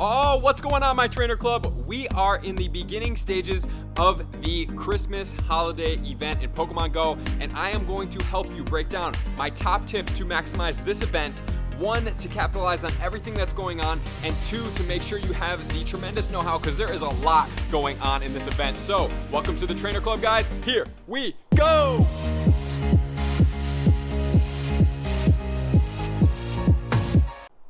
Oh, what's going on, my trainer club? We are in the beginning stages of the Christmas holiday event in Pokemon Go, and I am going to help you break down my top tips to maximize this event. One, to capitalize on everything that's going on, and two, to make sure you have the tremendous know-how, because there is a lot going on in this event. So, welcome to the Trainer Club, guys. Here we go!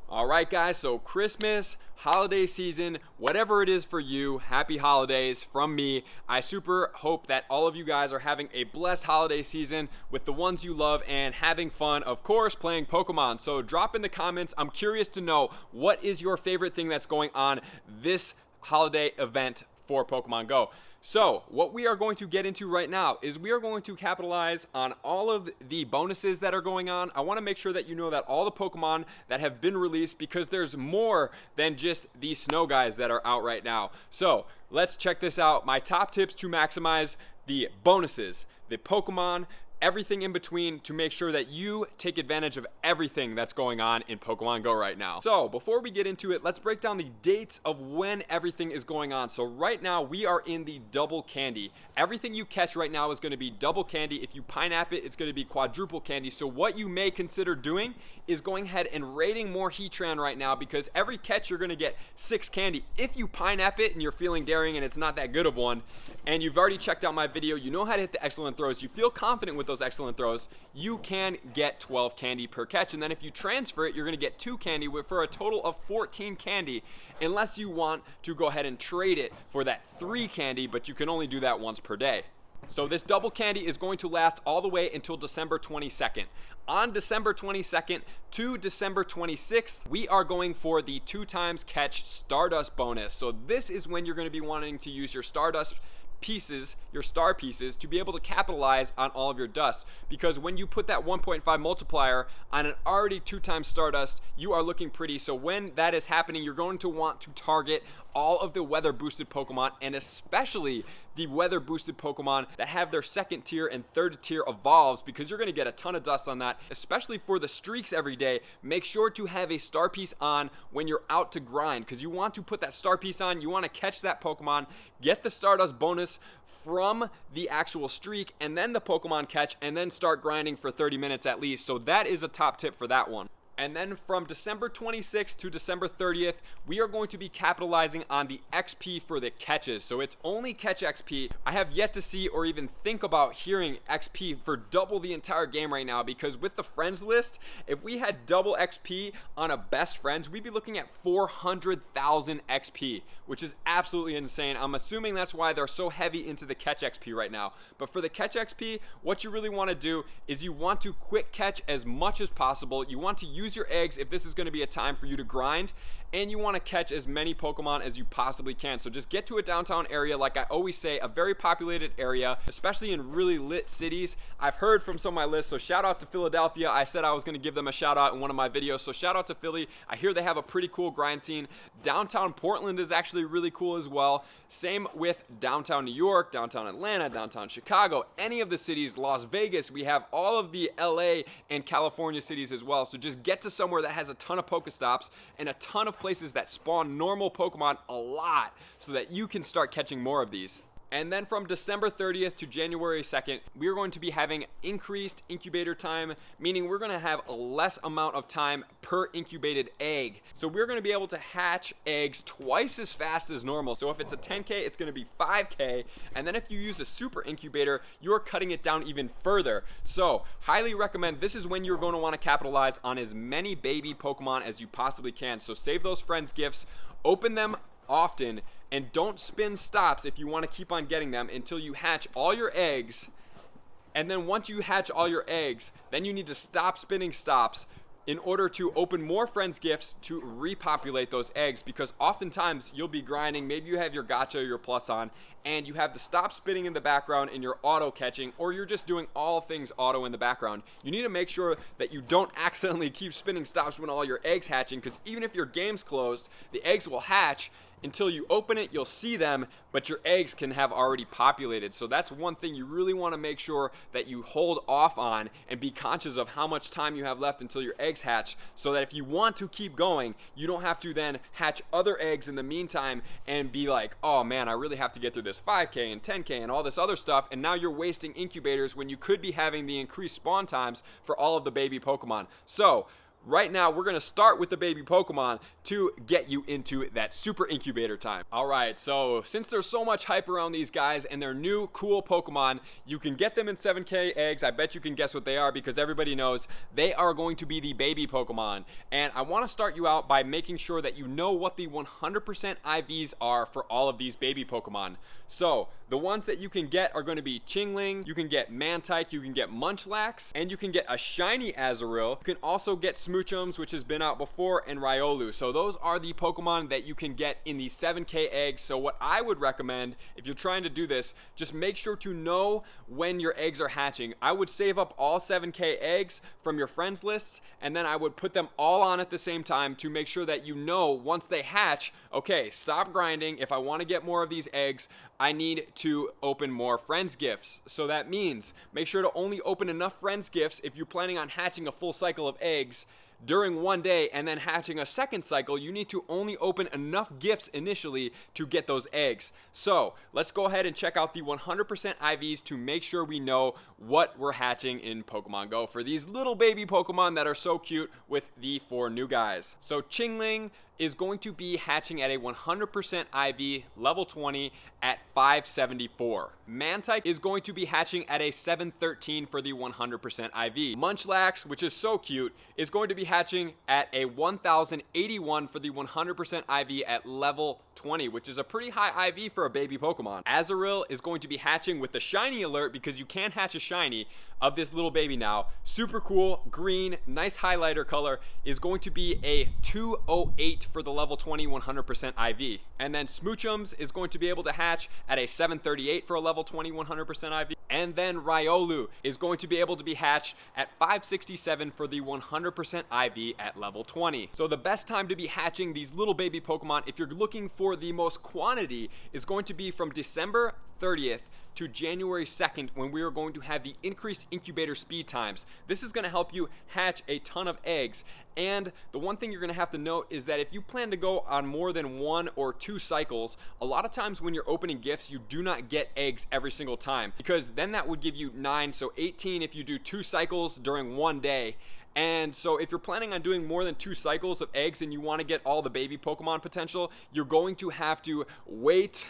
Alright guys, so Christmas, holiday season, whatever it is for you, happy holidays from me. I super hope that all of you guys are having a blessed holiday season with the ones you love and having fun, of course, playing Pokemon. So drop in the comments. I'm curious to know, what is your favorite thing that's going on this holiday event for Pokemon Go? So what we are going to get into right now is we are going to capitalize on all of the bonuses that are going on. I want to make sure that you know that all the Pokemon that have been released, because there's more than just these Sinnoh guys that are out right now. So let's check this out. My top tips to maximize the bonuses, the Pokemon, everything in between, to make sure that you take advantage of everything that's going on in Pokemon Go right now. So before we get into it, let's break down the dates of when everything is going on. So right now we are in the double candy. Everything you catch right now is going to be double candy. If you pineapple it, it's going to be quadruple candy. So what you may consider doing is going ahead and raiding more Heatran right now, because every catch you're going to get 6 candy. If you pineapple it and you're feeling daring and it's not that good of one, and you've already checked out my video, you know how to hit the excellent throws, you feel confident with those excellent throws, you can get 12 candy per catch. And then if you transfer it, you're going to get 2 candy for a total of 14 candy, unless you want to go ahead and trade it for that 3 candy, but you can only do that once per day. So this double candy is going to last all the way until December 22nd. On December 22nd to December 26th, we are going for the 2 times catch Stardust bonus. So this is when you're going to be wanting to use your Stardust pieces, your star pieces, to be able to capitalize on all of your dust, because when you put that 1.5 multiplier on an already 2 times Stardust, you are looking pretty. So when that is happening, you're going to want to target all of the weather boosted Pokemon, and especially the weather boosted Pokemon that have their 2nd tier and 3rd tier evolves, because you're going to get a ton of dust on that. Especially for the streaks every day, make sure to have a star piece on when you're out to grind, because you want to put that star piece on, you want to catch that Pokemon, get the Stardust bonus from the actual streak, and then the Pokemon catch, and then start grinding for 30 minutes at least. So that is a top tip for that one. And then from December 26th to December 30th, we are going to be capitalizing on the XP for the catches. So it's only catch XP. I have yet to see or even think about hearing XP for double the entire game right now, because with the friends list, if we had double XP on a best friends, we'd be looking at 400,000 XP, which is absolutely insane. I'm assuming that's why they're so heavy into the catch XP right now. But for the catch XP, what you really want to do is you want to quick catch as much as possible. You want to use your eggs if this is going to be a time for you to grind, and you want to catch as many Pokemon as you possibly can. So just get to a downtown area, like I always say, a very populated area, especially in really lit cities. I've heard from some of my lists, so shout out to Philadelphia. I said I was going to give them a shout out in one of my videos, so shout out to Philly. I hear they have a pretty cool grind scene. Downtown Portland is actually really cool as well. Same with downtown New York, downtown Atlanta, downtown Chicago, any of the cities, Las Vegas. We have all of the LA and California cities as well. So just get to somewhere that has a ton of Pokestops and a ton of places that spawn normal Pokemon a lot, so that you can start catching more of these. And then from December 30th to January 2nd, we're going to be having increased incubator time, meaning we're going to have a less amount of time per incubated egg. So we're going to be able to hatch eggs twice as fast as normal. So if it's a 10K, it's going to be 5K. And then if you use a super incubator, you're cutting it down even further. So highly recommend, this is when you're going to want to capitalize on as many baby Pokemon as you possibly can. So save those friends gifts, open them often, and don't spin stops if you want to keep on getting them until you hatch all your eggs. And then once you hatch all your eggs, then you need to stop spinning stops in order to open more friends gifts to repopulate those eggs, because oftentimes you'll be grinding, maybe you have your gacha or your plus on, and you have the stop spinning in the background and you're auto catching, or you're just doing all things auto in the background. You need to make sure that you don't accidentally keep spinning stops when all your eggs hatching, because even if your game's closed, the eggs will hatch until you open it, you'll see them, but your eggs can have already populated. So that's one thing you really want to make sure that you hold off on, and be conscious of how much time you have left until your eggs hatch, so that if you want to keep going, you don't have to then hatch other eggs in the meantime and be like, oh man, I really have to get through this 5K and 10K and all this other stuff, and now you're wasting incubators when you could be having the increased spawn times for all of the baby Pokemon. So right now, we're going to start with the baby Pokemon to get you into that super incubator time. All right, so since there's so much hype around these guys and they're new, cool Pokemon, you can get them in 7K eggs. I bet you can guess what they are, because everybody knows they are going to be the baby Pokemon. And I want to start you out by making sure that you know what the 100% IVs are for all of these baby Pokemon. So the ones that you can get are going to be Chingling, you can get Mantike, you can get Munchlax, and you can get a shiny Azurill. You can also get Smoochums, which has been out before, and Riolu. So those are the Pokemon that you can get in the 7K eggs. So what I would recommend, if you're trying to do this, just make sure to know when your eggs are hatching. I would save up all 7K eggs from your friends lists, and then I would put them all on at the same time to make sure that you know once they hatch, okay, stop grinding. If I want to get more of these eggs, I need to open more friends gifts. So that means make sure to only open enough friends gifts if you're planning on hatching a full cycle of eggs during one day and then hatching a second cycle. You need to only open enough gifts initially to get those eggs. So let's go ahead and check out the 100% IVs to make sure we know what we're hatching in Pokemon Go for these little baby Pokemon that are so cute with the 4 new guys. So Chingling is going to be hatching at a 100% IV level 20 at 574. Mantike is going to be hatching at a 713 for the 100% IV. Munchlax, which is so cute, is going to be hatching at a 1081 for the 100% IV at level 20, which is a pretty high IV for a baby Pokemon. Azurill is going to be hatching with the shiny alert, because you can hatch a shiny of this little baby now. Super cool, green, nice highlighter color, is going to be a 208 for the level 20 100% IV. And then Smoochums is going to be able to hatch at a 738 for a level 20 100% IV. And then Riolu is going to be able to be hatched at 567 for the 100% IV at level 20. So the best time to be hatching these little baby Pokemon, if you're looking for the most quantity, is going to be from December 30th to January 2nd, when we are going to have the increased incubator speed times. This is going to help you hatch a ton of eggs. And the one thing you're going to have to note is that if you plan to go on more than 1 or 2 cycles, a lot of times when you're opening gifts, you do not get eggs every single time, because then that would give you 9, so 18 if you do 2 cycles during one day. And so if you're planning on doing more than 2 cycles of eggs and you want to get all the baby Pokemon potential, you're going to have to wait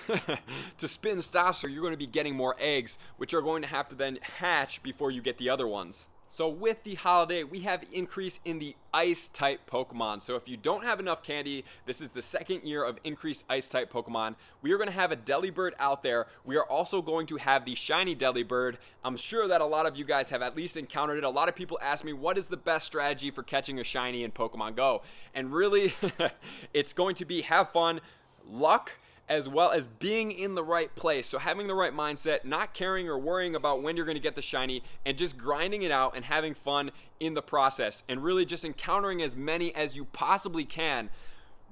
to spin stops, or you're going to be getting more eggs, which are going to have to then hatch before you get the other ones. So with the holiday, we have increase in the ice type Pokemon. So if you don't have enough candy, this is the second year of increased ice type Pokemon. We are going to have a Delibird out there. We are also going to have the shiny Delibird. I'm sure that a lot of you guys have at least encountered it. A lot of people ask me, what is the best strategy for catching a shiny in Pokemon Go? And really, it's going to be have fun, luck, as well as being in the right place. So having the right mindset, not caring or worrying about when you're going to get the shiny, and just grinding it out and having fun in the process, and really just encountering as many as you possibly can.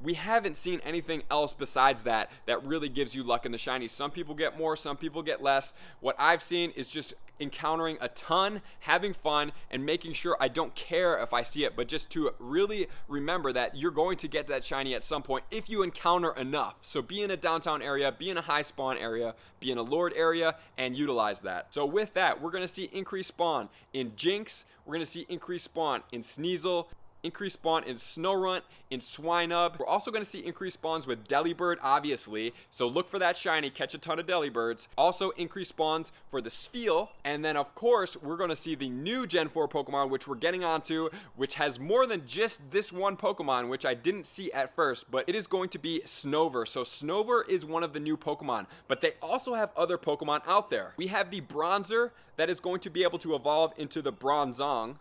We haven't seen anything else besides that really gives you luck in the shiny. Some people get more, some people get less. What I've seen is just encountering a ton, having fun, and making sure I don't care if I see it, but just to really remember that you're going to get that shiny at some point if you encounter enough. So be in a downtown area, be in a high spawn area, be in a lured area, and utilize that. So with that, we're going to see increased spawn in Jinx, we're going to see increased spawn in Sneasel, increased spawn in Snorunt, in Swinub. We're also going to see increased spawns with Delibird, obviously. So look for that shiny, catch a ton of Delibirds. Also increased spawns for the Spheal. And then, of course, we're going to see the new Gen 4 Pokemon, which we're getting onto, which has more than just this one Pokemon, which I didn't see at first, but it is going to be Snover. So Snover is one of the new Pokemon, but they also have other Pokemon out there. We have the Bronzer that is going to be able to evolve into the Bronzong.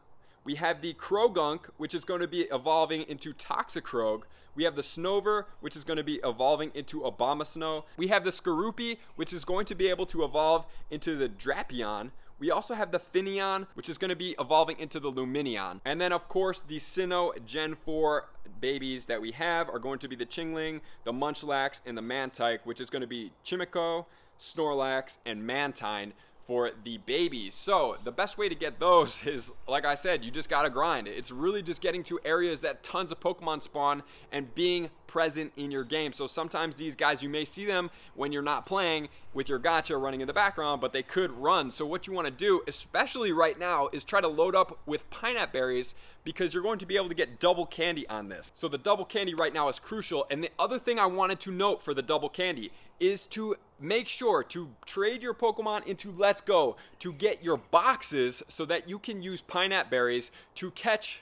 We have the Krogunk, which is going to be evolving into Toxicroak. We have the Snover, which is going to be evolving into Abomasnow. We have the Skorupi, which is going to be able to evolve into the Drapion. We also have the Finneon, which is going to be evolving into the Lumineon. And then, of course, the Sinnoh Gen 4 babies that we have are going to be the Chingling, the Munchlax, and the Mantike, which is going to be Chimico, Snorlax, and Mantine for the babies. So the best way to get those is, like I said, you just gotta grind. It's really just getting to areas that tons of Pokemon spawn and being present in your game. So sometimes these guys, you may see them when you're not playing with your gacha running in the background, but they could run. So what you want to do, especially right now, is try to load up with pineapple berries, because you're going to be able to get double candy on this. So the double candy right now is crucial. And the other thing I wanted to note for the double candy is to make sure to trade your Pokemon into Let's Go to get your boxes so that you can use pineapple berries to catch,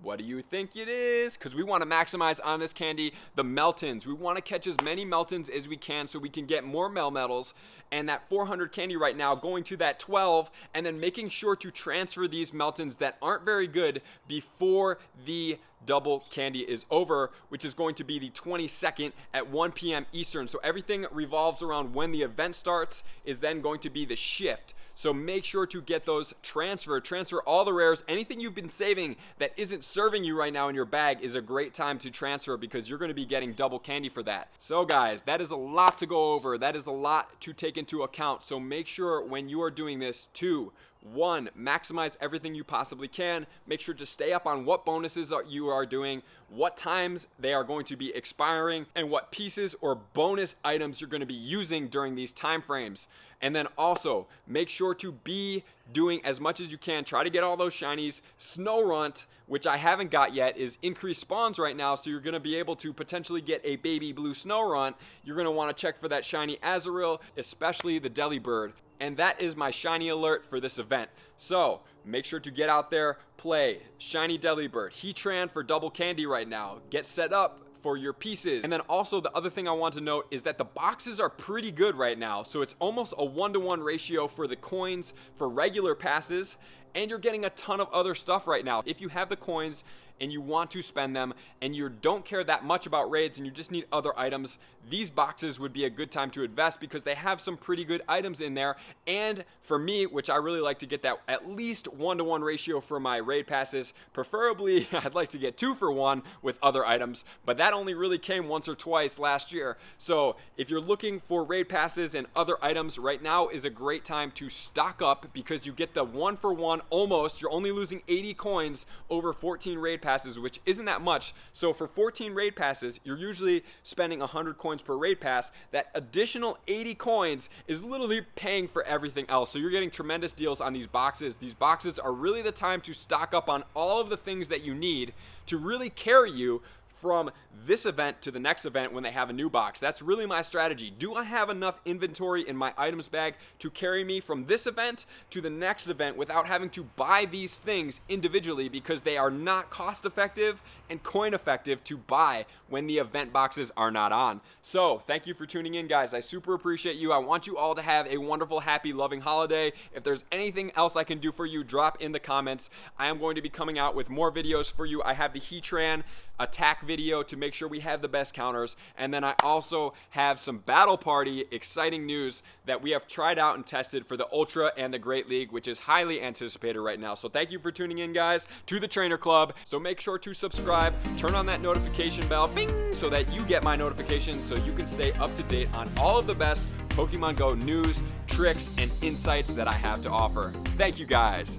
what do you think it is? Because we want to maximize on this candy the Meltons. We want to catch as many Meltons as we can so we can get more Melmetals. And that 400 candy right now going to that 12, and then making sure to transfer these Meltons that aren't very good before the double candy is over, which is going to be the 22nd at 1 p.m. Eastern. So everything revolves around when the event starts is then going to be the shift. So make sure to get those transferred. Transfer all the rares. Anything you've been saving that isn't serving you right now in your bag is a great time to transfer, because you're going to be getting double candy for that. So guys, that is a lot to go over. That is a lot to take into account. So make sure when you are doing this to 1, maximize everything you possibly can. Make sure to stay up on what bonuses you are doing, what times they are going to be expiring, and what pieces or bonus items you're going to be using during these time frames. And then also make sure to be doing as much as you can. Try to get all those shinies. Snorunt, which I haven't got yet, is increased spawns right now, so you're going to be able to potentially get a baby blue Snorunt. You're going to want to check for that shiny Azurill, especially the Delibird. And that is my shiny alert for this event. So make sure to get out there, play shiny Delibird, Heatran for double candy right now. Get set up for your pieces. And then also the other thing I want to note is that the boxes are pretty good right now. So it's almost a 1-to-1 ratio for the coins for regular passes, and you're getting a ton of other stuff right now. If you have the coins and you want to spend them and you don't care that much about raids and you just need other items, these boxes would be a good time to invest, because they have some pretty good items in there. And for me, which I really like to get that at least 1-to-1 ratio for my raid passes, preferably I'd like to get 2-for-1 with other items, but that only really came once or twice last year. So if you're looking for raid passes and other items, right now is a great time to stock up, because you get the 1-for-1 almost. You're only losing 80 coins over 14 raid passes, which isn't that much. So for 14 raid passes, you're usually spending 100 coins per raid pass. That additional 80 coins is literally paying for everything else. So you're getting tremendous deals on these boxes. These boxes are really the time to stock up on all of the things that you need to really carry you from this event to the next event when they have a new box. That's really my strategy. Do I have enough inventory in my items bag to carry me from this event to the next event without having to buy these things individually, because they are not cost effective and coin effective to buy when the event boxes are not on. So thank you for tuning in, guys. I super appreciate you. I want you all to have a wonderful, happy, loving holiday. If there's anything else I can do for you, drop in the comments. I am going to be coming out with more videos for you. I have the Heatran attack video to make sure we have the best counters, and then I also have some battle party exciting news that we have tried out and tested for the Ultra and the Great League, which is highly anticipated right now. So thank you for tuning in, guys, to the Trainer Club. So make sure to subscribe, turn on that notification bell, bing, so that you get my notifications, so you can stay up to date on all of the best Pokemon Go news, tricks, and insights that I have to offer. Thank you, guys.